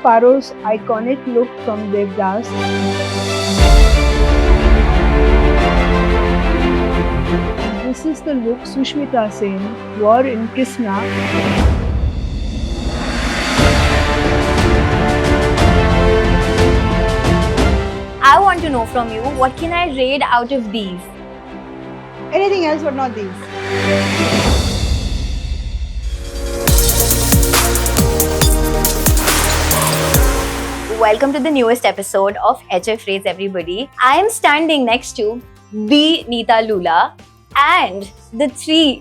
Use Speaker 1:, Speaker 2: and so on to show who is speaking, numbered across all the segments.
Speaker 1: Sparrow's iconic look from Devdas. This is the look Sushmita Sen wore in Krishna.
Speaker 2: I want to know from you, what can I rate out of these?
Speaker 1: Anything else but not these.
Speaker 2: Welcome to the newest episode of HF Rates, everybody. I am standing next to the Neeta Lula and the three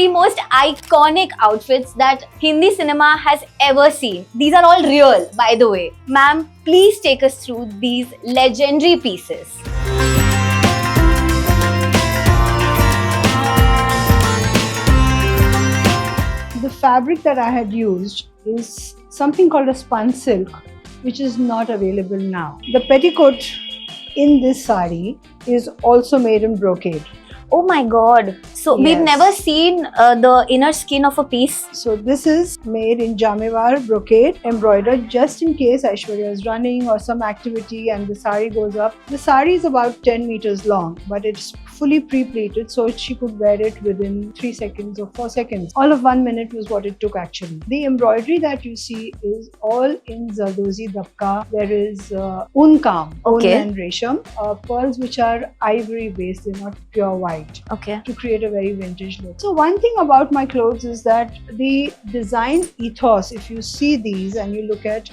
Speaker 2: most iconic outfits that Hindi cinema has ever seen. These are all real, by the way. Ma'am, please take us through these legendary pieces.
Speaker 1: The fabric that I had used is something called a spun silk, which is not available now. The petticoat in this sari is also made in brocade.
Speaker 2: Oh my god. So
Speaker 1: Yes.
Speaker 2: we've never seen the inner skin of a piece.
Speaker 1: So this is made in Jamewar brocade, embroidered just in case Aishwarya is running or some activity and the sari goes up. The sari is about 10 meters long, but it's fully pre-pleated so she could wear it within 3 seconds or 4 seconds. All of 1 minute was what it took actually. The embroidery that you see is all in Zardozi Dabka. There is unkam,
Speaker 2: Okay.
Speaker 1: un and resham, pearls which are ivory based, they're not pure white,
Speaker 2: Okay.
Speaker 1: to create a very vintage look. So one thing about my clothes is that the design ethos, if you see these and you look at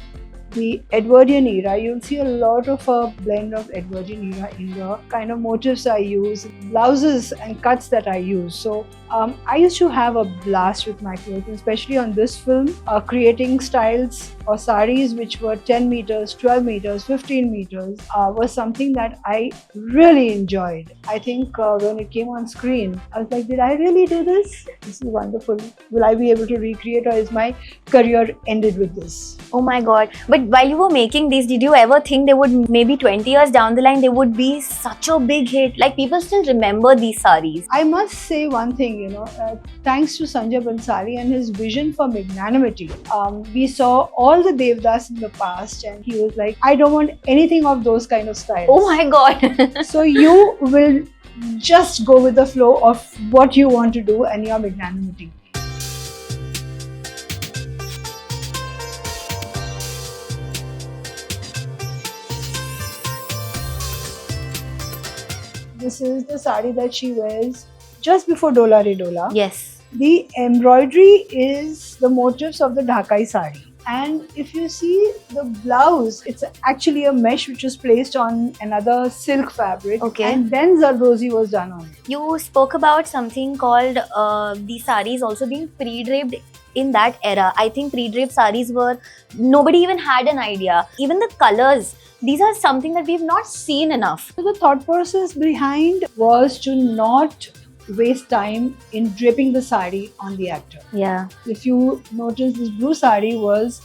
Speaker 1: the Edwardian era, you'll see a lot of a blend of Edwardian era in the kind of motifs I use, blouses and cuts that I use. So I used to have a blast with my clothes, especially on this film, creating styles or saris which were 10 meters, 12 meters, 15 meters was something that I really enjoyed. I think when it came on screen, I was like, did I really do this? This is wonderful. Will I be able to recreate, or is my career ended with this?
Speaker 2: Oh my god. But while you were making these, did you ever think they would, maybe 20 years down the line, they would be such a big hit? Like, people still remember these saris.
Speaker 1: I must say one thing, thanks to Sanjay Bansali and his vision for magnanimity. We saw all the Devdas in the past and he was like, I don't want anything of those kind of styles.
Speaker 2: Oh my god.
Speaker 1: So you will just go with the flow of what you want to do and your magnanimity. This is the sari that she wears just before Dola Re Dola.
Speaker 2: Yes.
Speaker 1: The embroidery is the motifs of the Dhakai sari. And if you see the blouse, it's actually a mesh which was placed on another silk fabric.
Speaker 2: Okay.
Speaker 1: And then Zardozi was done on it.
Speaker 2: You spoke about something called these saris also being pre-draped in that era. I think pre-draped saris were, nobody even had an idea. Even the colors, these are something that we've not seen enough.
Speaker 1: So the thought process behind was to not waste time in draping the sari on the actor.
Speaker 2: Yeah.
Speaker 1: If you notice, this blue sari was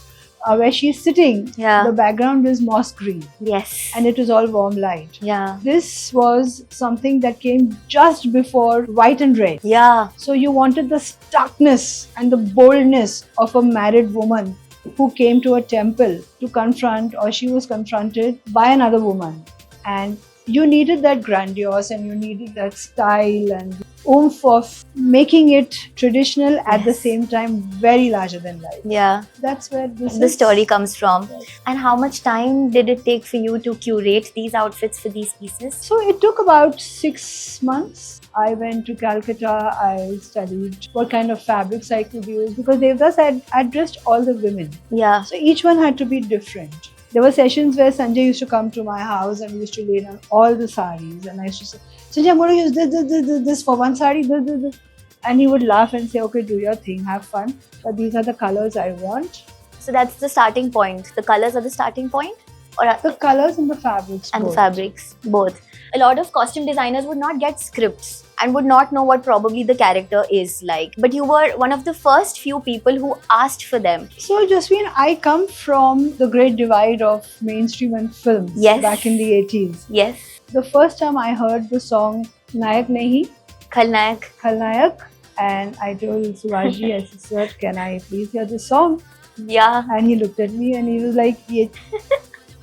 Speaker 1: where she's sitting.
Speaker 2: Yeah.
Speaker 1: The background is moss green
Speaker 2: Yes.
Speaker 1: and it was all warm light.
Speaker 2: Yeah.
Speaker 1: This was something that came just before white and red.
Speaker 2: Yeah.
Speaker 1: So you wanted the starkness and the boldness of a married woman who came to a temple to confront, or she was confronted by another woman. And you needed that grandiose and you needed that style and oomph of making it traditional at the
Speaker 2: Yes.
Speaker 1: same time very larger than life.
Speaker 2: Yeah.
Speaker 1: That's where this
Speaker 2: The
Speaker 1: is.
Speaker 2: story comes from.
Speaker 1: Yes.
Speaker 2: And how much time did it take for you to curate these outfits for these pieces?
Speaker 1: So it took about 6 months. I went to Calcutta, I studied what kind of fabrics I could use because Devdas had addressed all the women.
Speaker 2: Yeah.
Speaker 1: So each one had to be different. There were sessions where Sanjay used to come to my house and we used to lay down all the saris and I used to say, Sanjay, I'm going to use this for one sari, this. And he would laugh and say, okay, do your thing, have fun. But these are the colors I want.
Speaker 2: So that's the starting point. The colors are the starting point? Or
Speaker 1: The colors and the fabrics.
Speaker 2: and the
Speaker 1: both.
Speaker 2: fabrics, both. A lot of costume designers would not get scripts and would not know what probably the character is like. But you were one of the first few people who asked for them.
Speaker 1: So, Jasmine, I come from the great divide of mainstream and films
Speaker 2: Yes.
Speaker 1: back in the 80s.
Speaker 2: Yes.
Speaker 1: The first time I heard the song Nayak Nahi,
Speaker 2: Khalnayak.
Speaker 1: Khalnayak, and I told Subhashji, I said, sir, can I please hear this song?
Speaker 2: Yeah.
Speaker 1: And he looked at me and he was like, "Ye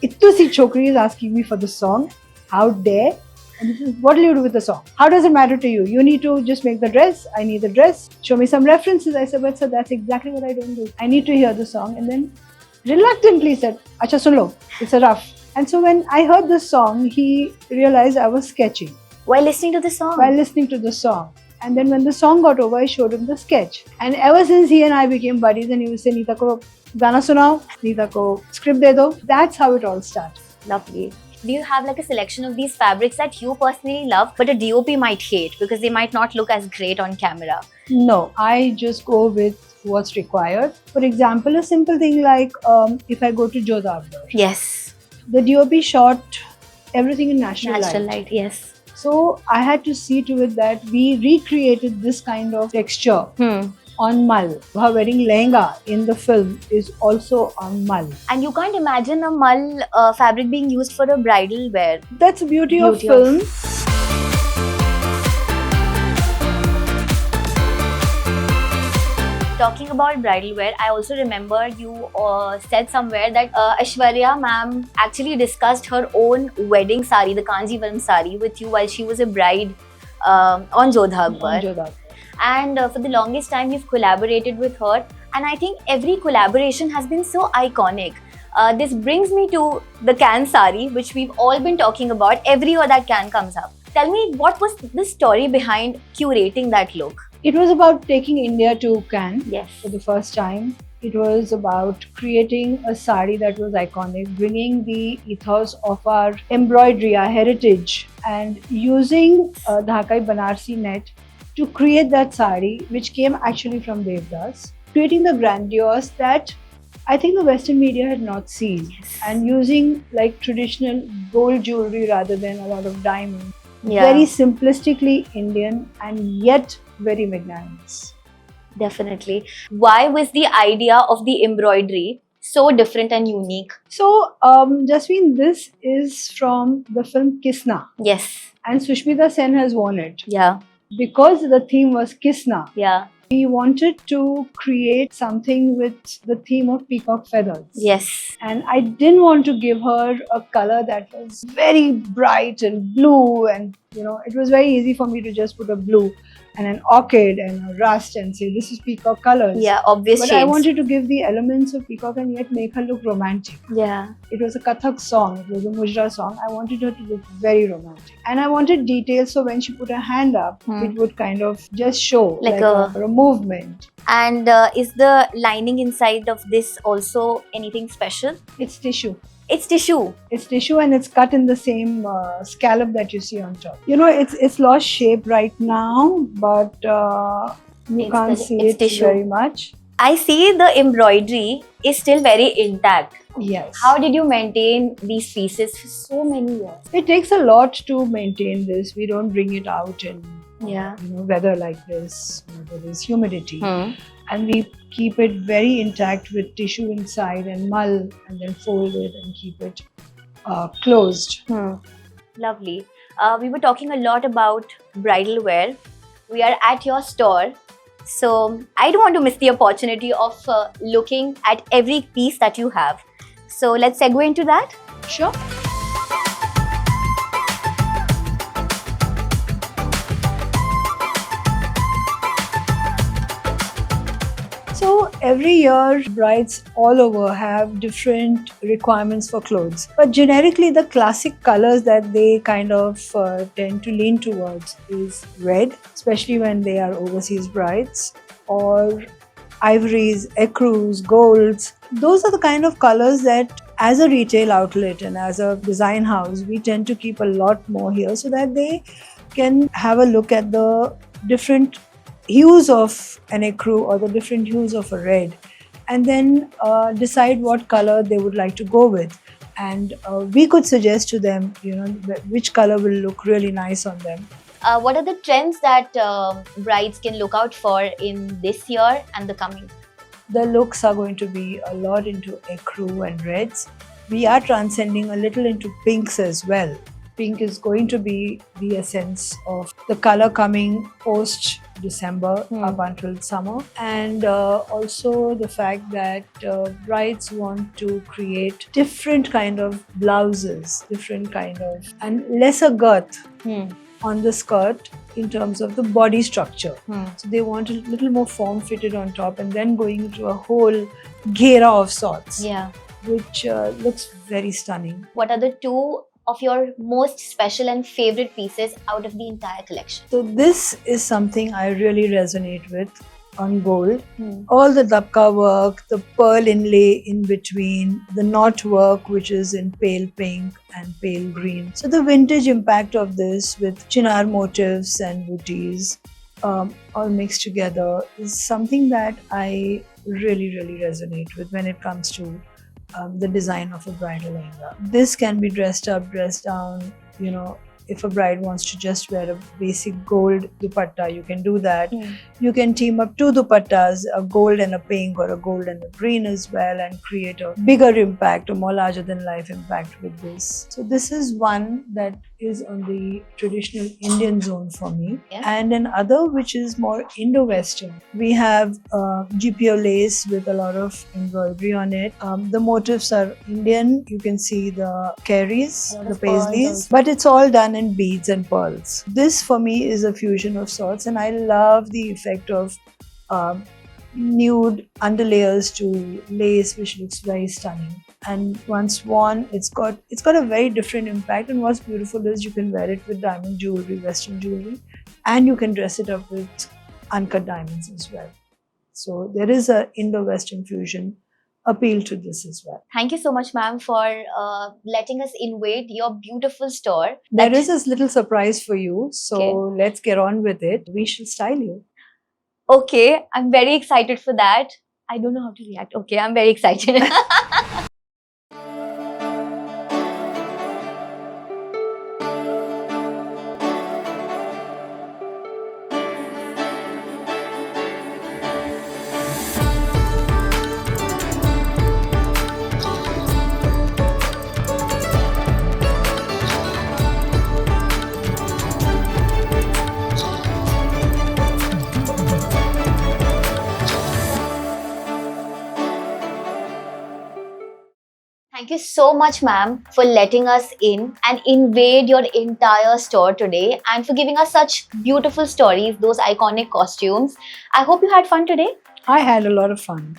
Speaker 1: ittu si chokri is asking me for the song. How dare?" And he says, "What will you do with the song? How does it matter to you? You need to just make the dress. I need the dress. Show me some references." I said, "But sir, that's exactly what I don't do. I need to hear the song." And then reluctantly said, "Acha sun lo, it's a rough." And so when I heard the song, he realized I was sketching
Speaker 2: While listening to the song.
Speaker 1: while listening to the song. And then when the song got over, I showed him the sketch. And ever since he and I became buddies, and he would say, "Neeta ko gana sunao, Neeta ko script de do." That's how it all started.
Speaker 2: Lovely. Do you have like a selection of these fabrics that you personally love, but a DOP might hate because they might not look as great on camera?
Speaker 1: No, I just go with what's required. For example, a simple thing like if I go to Jodhabgar,
Speaker 2: Yes.
Speaker 1: the DOP shot everything in natural
Speaker 2: Natural
Speaker 1: light.
Speaker 2: light. Yes.
Speaker 1: So I had to see to it that we recreated this kind of texture on mull. Her wearing lehenga in the film is also on mull.
Speaker 2: And you can't imagine a mull fabric being used for a bridal wear.
Speaker 1: That's the beauty of
Speaker 2: Beauty of-
Speaker 1: film.
Speaker 2: Talking about bridal wear, I also remember you said somewhere that Aishwarya ma'am actually discussed her own wedding sari, the Kanjivaram sari, with you while she was a bride on Jodhabgar.
Speaker 1: On Jodhabgar.
Speaker 2: And for the longest time, you've collaborated with her. And I think every collaboration has been so iconic. This brings me to the Cannes sari, which we've all been talking about every year that Cannes comes up. Tell me, what was the story behind curating that look?
Speaker 1: It was about taking India to Cannes
Speaker 2: Yes.
Speaker 1: for the first time. It was about creating a sari that was iconic, bringing the ethos of our embroidery, our heritage, and using Dhakai Banarsi net to create that sari, which came actually from Devdas, creating the grandiose that I think the Western media had not seen,
Speaker 2: Yes.
Speaker 1: and using like traditional gold jewelry rather than a lot of diamonds.
Speaker 2: Yeah.
Speaker 1: Very simplistically Indian and yet very magnanimous.
Speaker 2: Definitely. Why was the idea of the embroidery so different and unique?
Speaker 1: So, Jasmine, this is from the film Kisna,
Speaker 2: Yes.
Speaker 1: and Sushmita Sen has worn it.
Speaker 2: Yeah.
Speaker 1: Because the theme was Kisna,
Speaker 2: Yeah.
Speaker 1: we wanted to create something with the theme of peacock feathers.
Speaker 2: Yes.
Speaker 1: And I didn't want to give her a color that was very bright and blue, and it was very easy for me to just put a blue and an orchid and a rust and say this is peacock colors.
Speaker 2: Yeah. Obvious
Speaker 1: But
Speaker 2: shades.
Speaker 1: I wanted to give the elements of peacock and yet make her look romantic.
Speaker 2: Yeah.
Speaker 1: It was a Kathak song, it was a Mujra song. I wanted her to look very romantic. And I wanted details so when she put her hand up, it would kind of just show
Speaker 2: Like
Speaker 1: a movement.
Speaker 2: And is the lining inside of this also anything special?
Speaker 1: It's tissue.
Speaker 2: It's tissue.
Speaker 1: It's tissue and it's cut in the same scallop that you see on top. It's lost shape right now, but you can't see
Speaker 2: it's
Speaker 1: it
Speaker 2: tissue.
Speaker 1: very much.
Speaker 2: I see the embroidery is still very intact.
Speaker 1: Yes.
Speaker 2: How did you maintain these pieces for so many years?
Speaker 1: It takes a lot to maintain this. We don't bring it out in
Speaker 2: Yeah.
Speaker 1: weather like this, where there's humidity.
Speaker 2: Hmm.
Speaker 1: And we keep it very intact with tissue inside and mull, and then fold it and keep it closed.
Speaker 2: Lovely. We were talking a lot about bridal wear. We are at your store. So I don't want to miss the opportunity of looking at every piece that you have. So let's segue into that.
Speaker 1: Sure. So every year, brides all over have different requirements for clothes. But generically, the classic colors that they kind of tend to lean towards is red, especially when they are overseas brides, or ivories, ecrues, golds. Those are the kind of colors that as a retail outlet and as a design house, we tend to keep a lot more here so that they can have a look at the different hues of an ecru or the different hues of a red, and then decide what color they would like to go with. And we could suggest to them, which color will look really nice on them.
Speaker 2: What are the trends that brides can look out for in this year and the coming?
Speaker 1: The looks are going to be a lot into ecru and reds. We are transcending a little into pinks as well. pink is going to be the essence of the color coming post December up until summer, and also the fact that brides want to create different kind of blouses, different kind of and lesser girth on the skirt in terms of the body structure. So they want a little more form fitted on top, and then going into a whole ghera of sorts,
Speaker 2: Yeah.
Speaker 1: which looks very stunning.
Speaker 2: What are the two of your most special and favorite pieces out of the entire collection?
Speaker 1: So this is something I really resonate with on gold. All the dabka work, the pearl inlay in between, the knot work which is in pale pink and pale green. So the vintage impact of this with chinar motifs and booties all mixed together is something that I really resonate with when it comes to the design of a bridal lehenga. This can be dressed up, dressed down. You know, if a bride wants to just wear a basic gold dupatta, you can do that. You can team up two dupattas, a gold and a pink or a gold and a green as well, and create a bigger impact, a more larger than life impact with this. So this is one that is on the traditional Indian zone for me.
Speaker 2: Yeah.
Speaker 1: And another which is more Indo-Western. We have GPO lace with a lot of embroidery on it. The motifs are Indian. You can see the caries,
Speaker 2: A lot
Speaker 1: the
Speaker 2: of pearls
Speaker 1: paisleys,
Speaker 2: also.
Speaker 1: but it's all done in beads and pearls. This for me is a fusion of sorts, and I love the effect of nude underlayers to lace, which looks very stunning. And once worn, it's got a very different impact. And what's beautiful is you can wear it with diamond jewelry, Western jewelry, and you can dress it up with uncut diamonds as well. So there is a Indo-Western fusion appeal to this as well.
Speaker 2: Thank you so much, ma'am, for letting us invade your beautiful store.
Speaker 1: There is this little surprise for you, so
Speaker 2: Okay.
Speaker 1: let's get on with it. We shall style you.
Speaker 2: Okay, I'm very excited for that. I don't know how to react. Okay, I'm very excited. Thank you so much, ma'am, for letting us in and invade your entire store today and for giving us such beautiful stories, those iconic costumes. I hope you had fun today.
Speaker 1: I had a lot of fun.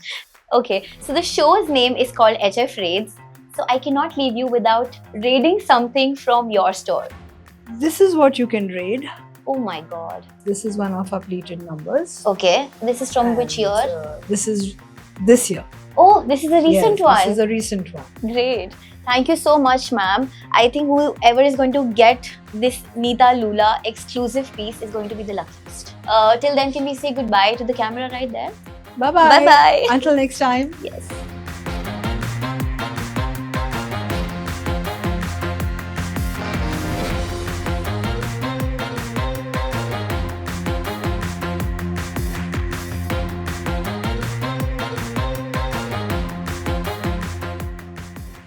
Speaker 2: Okay, so the show's name is called HF Raids. So I cannot leave you without raiding something from your store.
Speaker 1: This is what you can raid.
Speaker 2: Oh my god.
Speaker 1: This is one of our pleated numbers.
Speaker 2: Okay, this is from which
Speaker 1: And,
Speaker 2: year?
Speaker 1: This is this year.
Speaker 2: Oh, this is a recent
Speaker 1: Yes,
Speaker 2: one.
Speaker 1: This is a recent one.
Speaker 2: Great. Thank you so much, ma'am. I think whoever is going to get this Nita Lula exclusive piece is going to be the luckiest. Till then, can we say goodbye to the camera right there?
Speaker 1: Bye-bye.
Speaker 2: Bye-bye.
Speaker 1: Until next time.
Speaker 2: Yes.